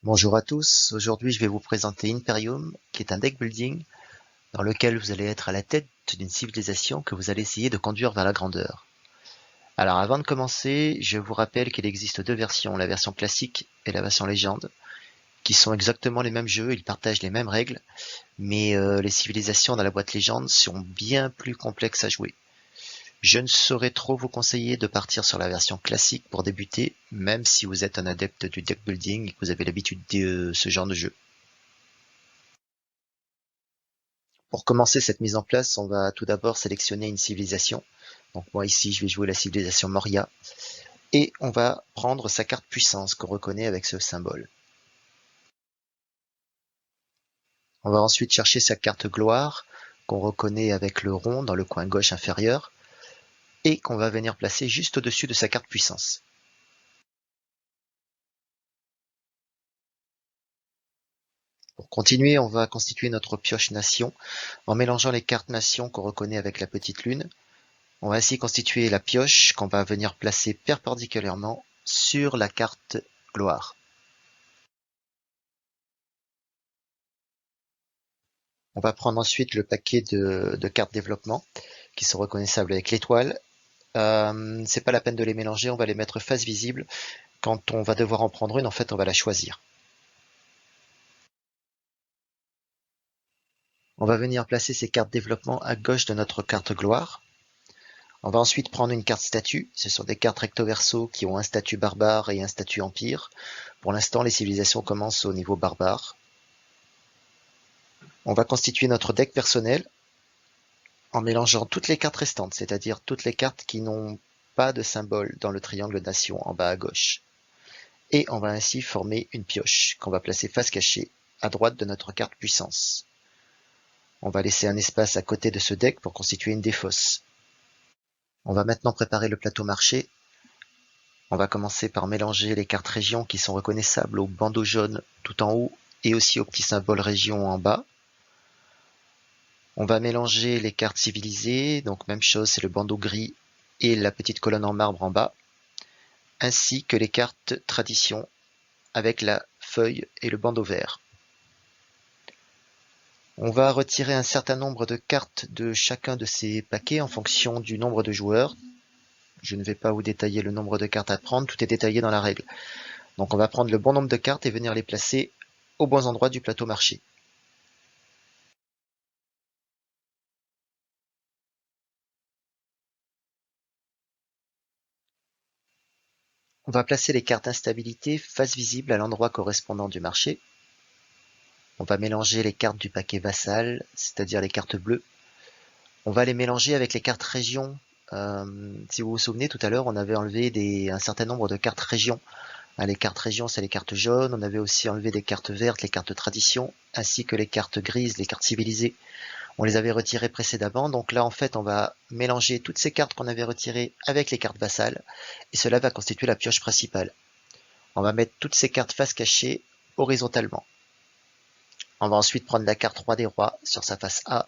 Bonjour à tous, aujourd'hui je vais vous présenter Imperium, qui est un deck building dans lequel vous allez être à la tête d'une civilisation que vous allez essayer de conduire vers la grandeur. Alors avant de commencer, je vous rappelle qu'il existe deux versions, la version classique et la version légende, qui sont exactement les mêmes jeux, ils partagent les mêmes règles, mais les civilisations dans la boîte légende sont bien plus complexes à jouer. Je ne saurais trop vous conseiller de partir sur la version classique pour débuter, même si vous êtes un adepte du deck building et que vous avez l'habitude de ce genre de jeu. Pour commencer cette mise en place, on va tout d'abord sélectionner une civilisation. Donc moi ici, je vais jouer la civilisation Moria. Et on va prendre sa carte puissance qu'on reconnaît avec ce symbole. On va ensuite chercher sa carte gloire qu'on reconnaît avec le rond dans le coin gauche inférieur et qu'on va venir placer juste au-dessus de sa carte puissance. Pour continuer, on va constituer notre pioche nation en mélangeant les cartes nation qu'on reconnaît avec la petite lune. On va ainsi constituer la pioche qu'on va venir placer perpendiculairement sur la carte gloire. On va prendre ensuite le paquet de cartes développement qui sont reconnaissables avec l'étoile. C'est pas la peine de les mélanger, on va les mettre face visible. Quand on va devoir en prendre une, en fait, on va la choisir. On va venir placer ces cartes développement à gauche de notre carte gloire. On va ensuite prendre une carte statut. Ce sont des cartes recto verso qui ont un statut barbare et un statut empire. Pour l'instant, les civilisations commencent au niveau barbare. On va constituer notre deck personnel en mélangeant toutes les cartes restantes, c'est-à-dire toutes les cartes qui n'ont pas de symbole dans le triangle nation en bas à gauche. Et on va ainsi former une pioche qu'on va placer face cachée à droite de notre carte puissance. On va laisser un espace à côté de ce deck pour constituer une défausse. On va maintenant préparer le plateau marché. On va commencer par mélanger les cartes régions qui sont reconnaissables au bandeau jaune tout en haut et aussi au petit symbole région en bas. On va mélanger les cartes civilisées, donc même chose, c'est le bandeau gris et la petite colonne en marbre en bas, ainsi que les cartes tradition avec la feuille et le bandeau vert. On va retirer un certain nombre de cartes de chacun de ces paquets en fonction du nombre de joueurs. Je ne vais pas vous détailler le nombre de cartes à prendre, tout est détaillé dans la règle. Donc on va prendre le bon nombre de cartes et venir les placer aux bons endroits du plateau marché. On va placer les cartes instabilité face visible à l'endroit correspondant du marché. On va mélanger les cartes du paquet vassal, c'est-à-dire les cartes bleues. On va les mélanger avec les cartes région. Si vous vous souvenez, tout à l'heure, on avait enlevé un certain nombre de cartes région. Les cartes région, c'est les cartes jaunes. On avait aussi enlevé des cartes vertes, les cartes tradition, ainsi que les cartes grises, les cartes civilisées. On les avait retirées précédemment. Donc là, en fait, on va mélanger toutes ces cartes qu'on avait retirées avec les cartes vassales. Et cela va constituer la pioche principale. On va mettre toutes ces cartes face cachée horizontalement. On va ensuite prendre la carte roi des rois sur sa face A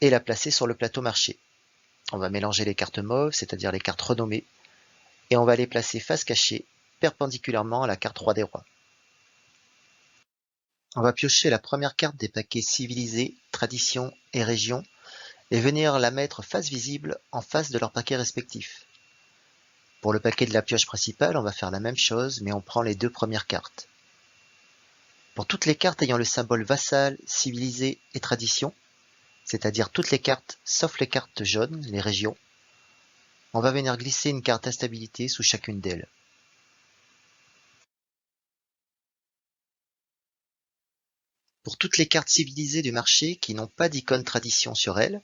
et la placer sur le plateau marché. On va mélanger les cartes mauves, c'est-à-dire les cartes renommées, et on va les placer face cachée, perpendiculairement à la carte roi des rois. On va piocher la première carte des paquets civilisés, tradition et région, et venir la mettre face visible en face de leur paquet respectif. Pour le paquet de la pioche principale, on va faire la même chose, mais on prend les deux premières cartes. Pour toutes les cartes ayant le symbole vassal, civilisé et tradition, c'est-à-dire toutes les cartes sauf les cartes jaunes, les régions, on va venir glisser une carte instabilité sous chacune d'elles. Pour toutes les cartes civilisées du marché qui n'ont pas d'icône tradition sur elles,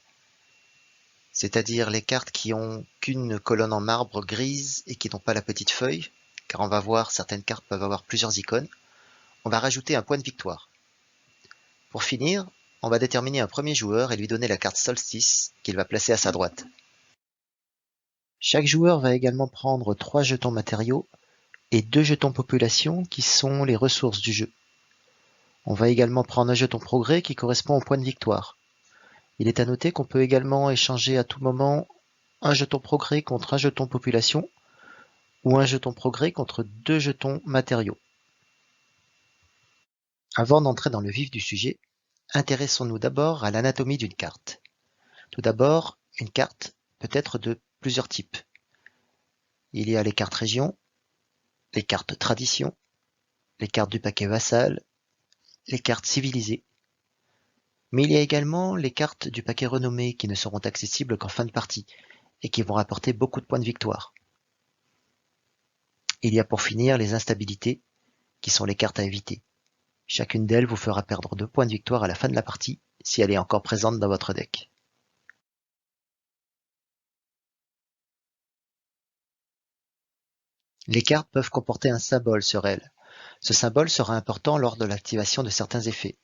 c'est-à-dire les cartes qui ont qu'une colonne en marbre grise et qui n'ont pas la petite feuille, car on va voir certaines cartes peuvent avoir plusieurs icônes, on va rajouter un point de victoire. Pour finir, on va déterminer un premier joueur et lui donner la carte Solstice qu'il va placer à sa droite. Chaque joueur va également prendre 3 jetons matériaux et 2 jetons population qui sont les ressources du jeu. On va également prendre un jeton progrès qui correspond au point de victoire. Il est à noter qu'on peut également échanger à tout moment un jeton progrès contre un jeton population ou un jeton progrès contre 2 jetons matériaux. Avant d'entrer dans le vif du sujet, intéressons-nous d'abord à l'anatomie d'une carte. Tout d'abord, une carte peut être de plusieurs types. Il y a les cartes régions, les cartes tradition, les cartes du paquet vassal, les cartes civilisées. Mais il y a également les cartes du paquet renommé qui ne seront accessibles qu'en fin de partie et qui vont rapporter beaucoup de points de victoire. Il y a pour finir les instabilités qui sont les cartes à éviter. Chacune d'elles vous fera perdre 2 points de victoire à la fin de la partie si elle est encore présente dans votre deck. Les cartes peuvent comporter un symbole sur elles. Ce symbole sera important lors de l'activation de certains effets.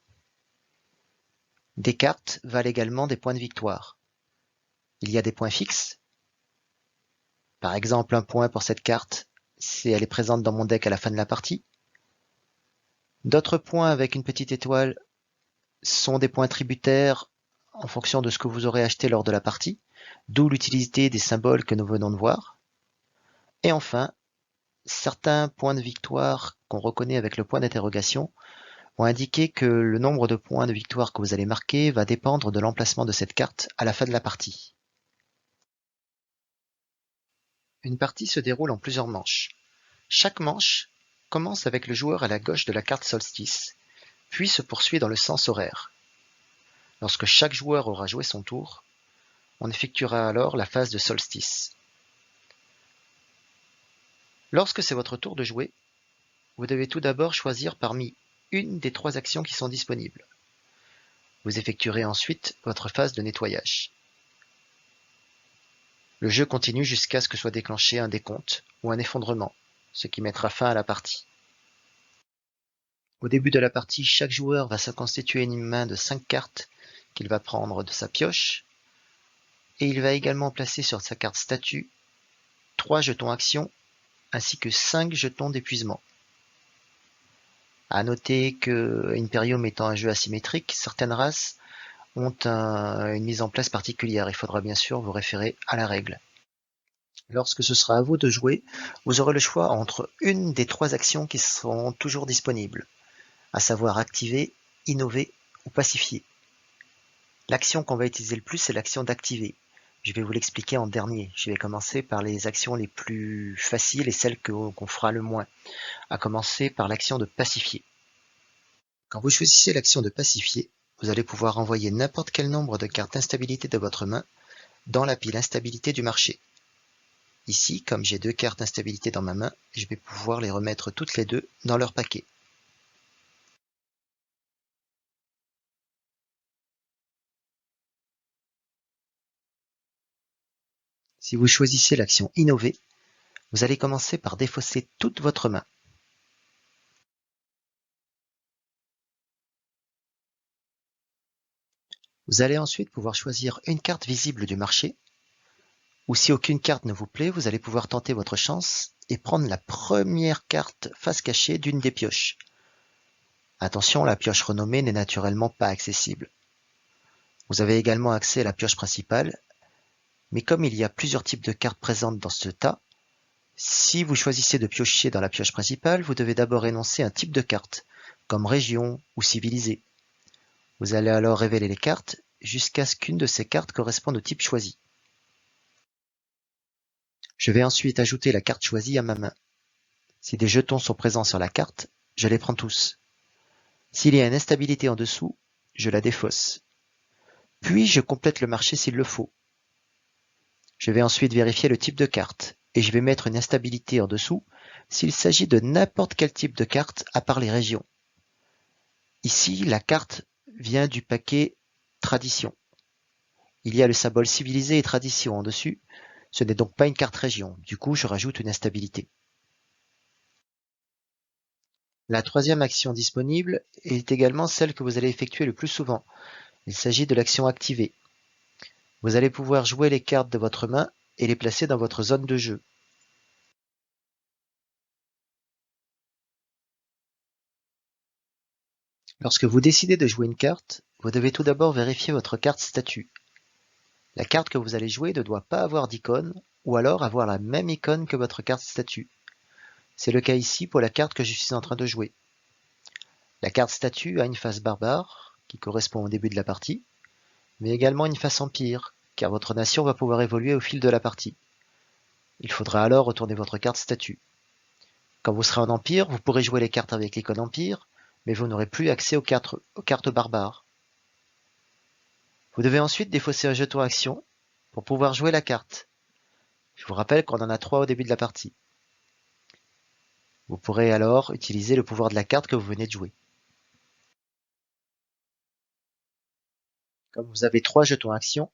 Des cartes valent également des points de victoire. Il y a des points fixes. Par exemple, un point pour cette carte si elle est présente dans mon deck à la fin de la partie. D'autres points avec une petite étoile sont des points tributaires en fonction de ce que vous aurez acheté lors de la partie, d'où l'utilité des symboles que nous venons de voir. Et enfin, certains points de victoire qu'on reconnaît avec le point d'interrogation vont indiquer que le nombre de points de victoire que vous allez marquer va dépendre de l'emplacement de cette carte à la fin de la partie. Une partie se déroule en plusieurs manches. Chaque manche commence avec le joueur à la gauche de la carte solstice, puis se poursuit dans le sens horaire. Lorsque chaque joueur aura joué son tour, on effectuera alors la phase de solstice. Lorsque c'est votre tour de jouer, vous devez tout d'abord choisir parmi une des 3 actions qui sont disponibles. Vous effectuerez ensuite votre phase de nettoyage. Le jeu continue jusqu'à ce que soit déclenché un décompte ou un effondrement, ce qui mettra fin à la partie. Au début de la partie, chaque joueur va se constituer une main de 5 cartes qu'il va prendre de sa pioche, et il va également placer sur sa carte statut 3 jetons action ainsi que 5 jetons d'épuisement. À noter que Imperium étant un jeu asymétrique, certaines races ont une mise en place particulière. Il faudra bien sûr vous référer à la règle. Lorsque ce sera à vous de jouer, vous aurez le choix entre une des 3 actions qui seront toujours disponibles, à savoir activer, innover ou pacifier. L'action qu'on va utiliser le plus, c'est l'action d'activer. Je vais vous l'expliquer en dernier. Je vais commencer par les actions les plus faciles et celles qu'on fera le moins. À commencer par l'action de pacifier. Quand vous choisissez l'action de pacifier, vous allez pouvoir envoyer n'importe quel nombre de cartes d'instabilité de votre main dans la pile instabilité du marché. Ici, comme j'ai 2 cartes instabilité dans ma main, je vais pouvoir les remettre toutes les 2 dans leur paquet. Si vous choisissez l'action innover, vous allez commencer par défausser toute votre main. Vous allez ensuite pouvoir choisir une carte visible du marché, ou si aucune carte ne vous plaît, vous allez pouvoir tenter votre chance et prendre la première carte face cachée d'une des pioches. Attention, la pioche renommée n'est naturellement pas accessible. Vous avez également accès à la pioche principale, mais comme il y a plusieurs types de cartes présentes dans ce tas, si vous choisissez de piocher dans la pioche principale, vous devez d'abord énoncer un type de carte, comme région ou civilisé. Vous allez alors révéler les cartes jusqu'à ce qu'une de ces cartes corresponde au type choisi. Je vais ensuite ajouter la carte choisie à ma main. Si des jetons sont présents sur la carte, je les prends tous. S'il y a une instabilité en dessous, je la défausse. Puis je complète le marché s'il le faut. Je vais ensuite vérifier le type de carte, et je vais mettre une instabilité en dessous s'il s'agit de n'importe quel type de carte à part les régions. Ici, la carte vient du paquet tradition. Il y a le symbole civilisé et tradition en dessus, ce n'est donc pas une carte région, du coup je rajoute une instabilité. La troisième action disponible est également celle que vous allez effectuer le plus souvent. Il s'agit de l'action activer. Vous allez pouvoir jouer les cartes de votre main et les placer dans votre zone de jeu. Lorsque vous décidez de jouer une carte, vous devez tout d'abord vérifier votre carte statut. La carte que vous allez jouer ne doit pas avoir d'icône, ou alors avoir la même icône que votre carte statut. C'est le cas ici pour la carte que je suis en train de jouer. La carte statue a une face barbare, qui correspond au début de la partie, mais également une face empire, car votre nation va pouvoir évoluer au fil de la partie. Il faudra alors retourner votre carte statue. Quand vous serez en empire, vous pourrez jouer les cartes avec l'icône empire, mais vous n'aurez plus accès aux cartes barbares. Vous devez ensuite défausser un jeton action pour pouvoir jouer la carte. Je vous rappelle qu'on en a 3 au début de la partie. Vous pourrez alors utiliser le pouvoir de la carte que vous venez de jouer. Comme vous avez 3 jetons action,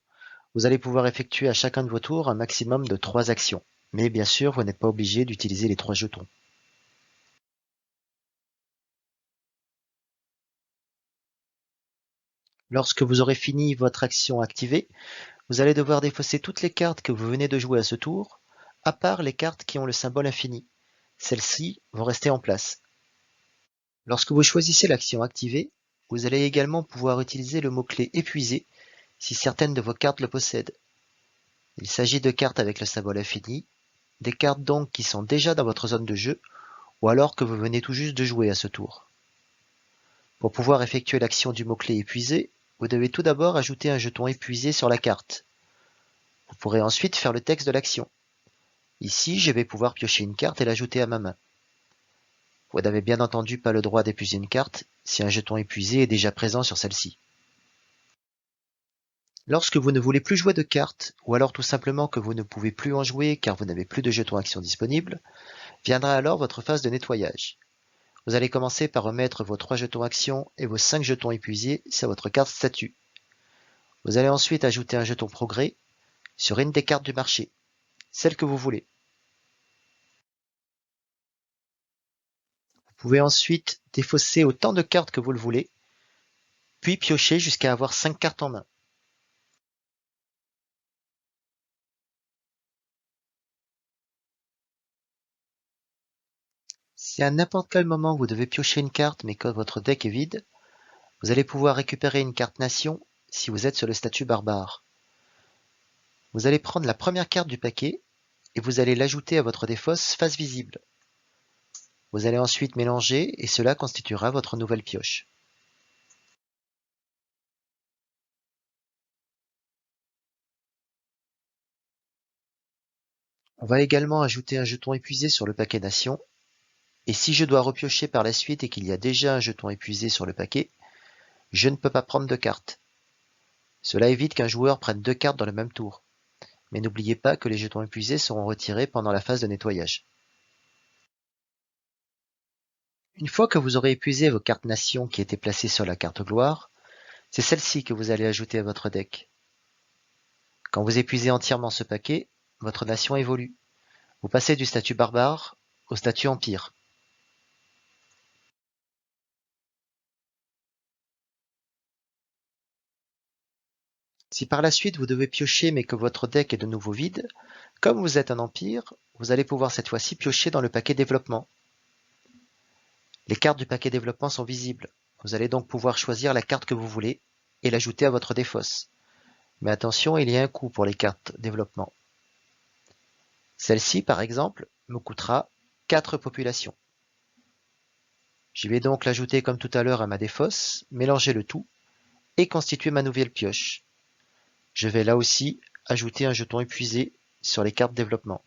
vous allez pouvoir effectuer à chacun de vos tours un maximum de 3 actions. Mais bien sûr, vous n'êtes pas obligé d'utiliser les 3 jetons. Lorsque vous aurez fini votre action activée, vous allez devoir défausser toutes les cartes que vous venez de jouer à ce tour, à part les cartes qui ont le symbole infini. Celles-ci vont rester en place. Lorsque vous choisissez l'action activée, vous allez également pouvoir utiliser le mot-clé épuisé si certaines de vos cartes le possèdent. Il s'agit de cartes avec le symbole infini, des cartes donc qui sont déjà dans votre zone de jeu, ou alors que vous venez tout juste de jouer à ce tour. Pour pouvoir effectuer l'action du mot-clé épuisé, vous devez tout d'abord ajouter un jeton épuisé sur la carte. Vous pourrez ensuite faire le texte de l'action. Ici, je vais pouvoir piocher une carte et l'ajouter à ma main. Vous n'avez bien entendu pas le droit d'épuiser une carte si un jeton épuisé est déjà présent sur celle-ci. Lorsque vous ne voulez plus jouer de cartes, ou alors tout simplement que vous ne pouvez plus en jouer car vous n'avez plus de jetons action disponibles, viendra alors votre phase de nettoyage. Vous allez commencer par remettre vos 3 jetons action et vos 5 jetons épuisés sur votre carte statut. Vous allez ensuite ajouter un jeton progrès sur une des cartes du marché, celle que vous voulez. Vous pouvez ensuite défausser autant de cartes que vous le voulez, puis piocher jusqu'à avoir 5 cartes en main. Si à n'importe quel moment vous devez piocher une carte mais que votre deck est vide, vous allez pouvoir récupérer une carte nation si vous êtes sur le statut barbare. Vous allez prendre la première carte du paquet et vous allez l'ajouter à votre défausse face visible. Vous allez ensuite mélanger et cela constituera votre nouvelle pioche. On va également ajouter un jeton épuisé sur le paquet nation, et si je dois repiocher par la suite et qu'il y a déjà un jeton épuisé sur le paquet, je ne peux pas prendre de carte. Cela évite qu'un joueur prenne 2 cartes dans le même tour. Mais n'oubliez pas que les jetons épuisés seront retirés pendant la phase de nettoyage. Une fois que vous aurez épuisé vos cartes nations qui étaient placées sur la carte gloire, c'est celle-ci que vous allez ajouter à votre deck. Quand vous épuisez entièrement ce paquet, votre nation évolue. Vous passez du statut barbare au statut empire. Si par la suite vous devez piocher mais que votre deck est de nouveau vide, comme vous êtes un empire, vous allez pouvoir cette fois-ci piocher dans le paquet développement. Les cartes du paquet développement sont visibles. Vous allez donc pouvoir choisir la carte que vous voulez et l'ajouter à votre défausse. Mais attention, il y a un coût pour les cartes développement. Celle-ci, par exemple, me coûtera 4 populations. Je vais donc l'ajouter comme tout à l'heure à ma défausse, mélanger le tout et constituer ma nouvelle pioche. Je vais là aussi ajouter un jeton épuisé sur les cartes développement.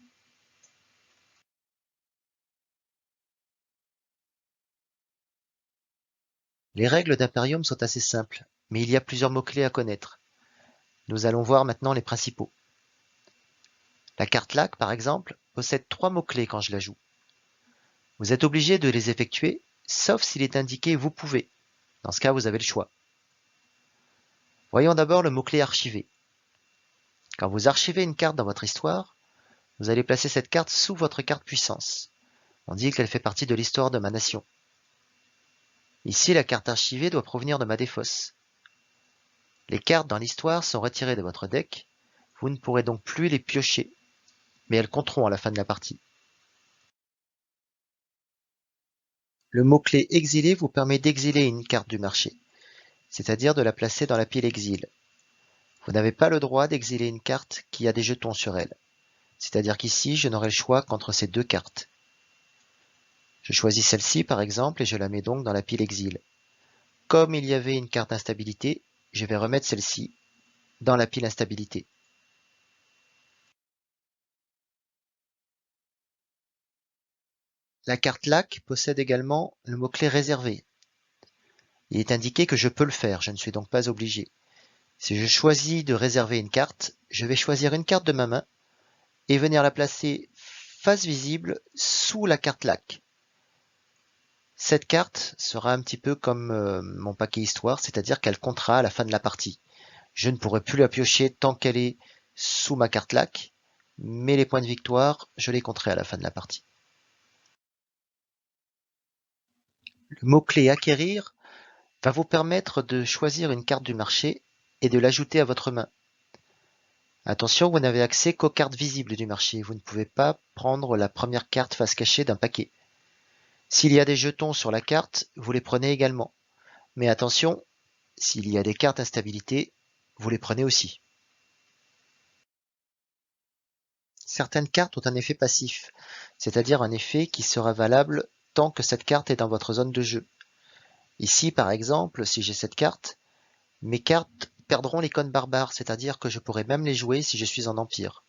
Les règles d'Imperium sont assez simples, mais il y a plusieurs mots-clés à connaître. Nous allons voir maintenant les principaux. La carte lac, par exemple, possède 3 mots-clés quand je la joue. Vous êtes obligé de les effectuer, sauf s'il est indiqué vous pouvez. Dans ce cas, vous avez le choix. Voyons d'abord le mot-clé archiver. Quand vous archivez une carte dans votre histoire, vous allez placer cette carte sous votre carte puissance. On dit qu'elle fait partie de l'histoire de ma nation. Ici, la carte archivée doit provenir de ma défausse. Les cartes dans l'histoire sont retirées de votre deck, vous ne pourrez donc plus les piocher, mais elles compteront à la fin de la partie. Le mot-clé exilé vous permet d'exiler une carte du marché, c'est-à-dire de la placer dans la pile exil. Vous n'avez pas le droit d'exiler une carte qui a des jetons sur elle, c'est-à-dire qu'ici je n'aurai le choix qu'entre ces 2 cartes. Je choisis celle-ci par exemple et je la mets donc dans la pile exil. comme il y avait une carte instabilité, je vais remettre celle-ci dans la pile instabilité. La carte LAC possède également le mot-clé réservé. Il est indiqué que je peux le faire, je ne suis donc pas obligé. Si je choisis de réserver une carte, je vais choisir une carte de ma main et venir la placer face visible sous la carte LAC. Cette carte sera un petit peu comme mon paquet histoire, c'est-à-dire qu'elle comptera à la fin de la partie. Je ne pourrai plus la piocher tant qu'elle est sous ma carte LAC, mais les points de victoire, je les compterai à la fin de la partie. Le mot-clé acquérir va vous permettre de choisir une carte du marché et de l'ajouter à votre main. Attention, vous n'avez accès qu'aux cartes visibles du marché. Vous ne pouvez pas prendre la première carte face cachée d'un paquet. S'il y a des jetons sur la carte, vous les prenez également. Mais attention, s'il y a des cartes instabilité, vous les prenez aussi. Certaines cartes ont un effet passif, c'est-à-dire un effet qui sera valable tant que cette carte est dans votre zone de jeu. Ici, par exemple, si j'ai cette carte, mes cartes perdront l'icône barbare, c'est-à-dire que je pourrai même les jouer si je suis en empire.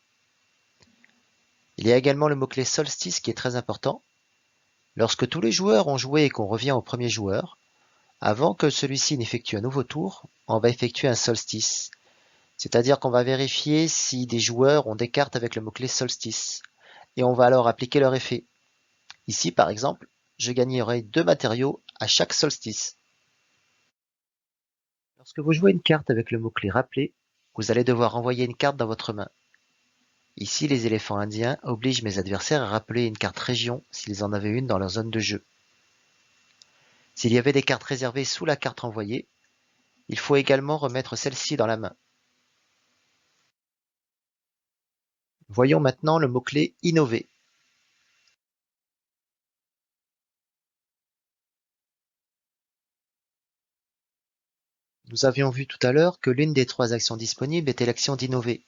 Il y a également le mot-clé solstice qui est très important. Lorsque tous les joueurs ont joué et qu'on revient au premier joueur, avant que celui-ci n'effectue un nouveau tour, on va effectuer un solstice. C'est-à-dire qu'on va vérifier si des joueurs ont des cartes avec le mot-clé solstice. Et on va alors appliquer leur effet. Ici, par exemple, je gagnerai 2 matériaux à chaque solstice. Lorsque vous jouez une carte avec le mot-clé rappelé, vous allez devoir envoyer une carte dans votre main. Ici, les éléphants indiens obligent mes adversaires à rappeler une carte région s'ils en avaient une dans leur zone de jeu. S'il y avait des cartes réservées sous la carte envoyée, il faut également remettre celle-ci dans la main. Voyons maintenant le mot-clé innover. Nous avions vu tout à l'heure que l'une des 3 actions disponibles était l'action d'innover.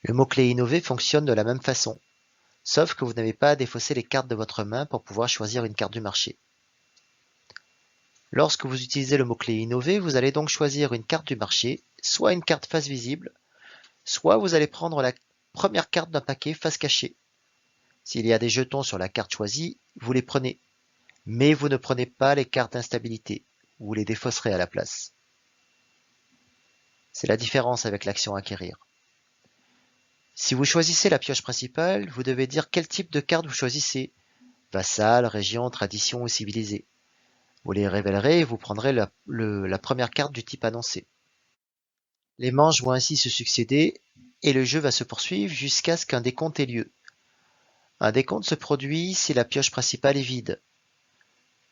Le mot-clé innover fonctionne de la même façon, sauf que vous n'avez pas à défausser les cartes de votre main pour pouvoir choisir une carte du marché. Lorsque vous utilisez le mot-clé innover, vous allez donc choisir une carte du marché, soit une carte face visible, soit vous allez prendre la première carte d'un paquet face cachée. S'il y a des jetons sur la carte choisie, vous les prenez, mais vous ne prenez pas les cartes d'instabilité, vous les défausserez à la place. C'est la différence avec l'action acquérir. Si vous choisissez la pioche principale, vous devez dire quel type de carte vous choisissez, vassal, région, tradition ou civilisé. Vous les révélerez et vous prendrez la première carte du type annoncé. Les manches vont ainsi se succéder et le jeu va se poursuivre jusqu'à ce qu'un décompte ait lieu. Un décompte se produit si la pioche principale est vide.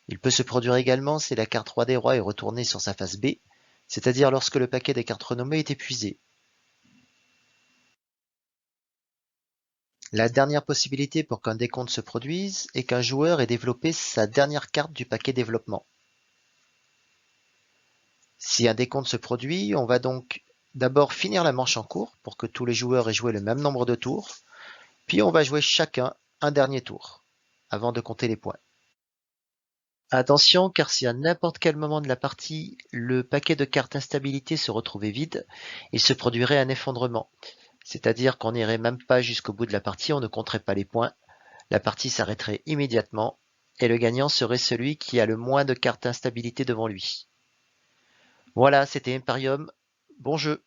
Il peut se produire également si la carte roi des rois est retournée sur sa face B, c'est-à-dire lorsque le paquet des cartes renommées est épuisé. La dernière possibilité pour qu'un décompte se produise est qu'un joueur ait développé sa dernière carte du paquet développement. Si un décompte se produit, on va donc d'abord finir la manche en cours pour que tous les joueurs aient joué le même nombre de tours, puis on va jouer chacun un dernier tour, avant de compter les points. Attention, car si à n'importe quel moment de la partie, le paquet de cartes instabilité se retrouvait vide, il se produirait un effondrement. C'est-à-dire qu'on n'irait même pas jusqu'au bout de la partie, on ne compterait pas les points, la partie s'arrêterait immédiatement, et le gagnant serait celui qui a le moins de cartes instabilité devant lui. Voilà, c'était Imperium, bon jeu!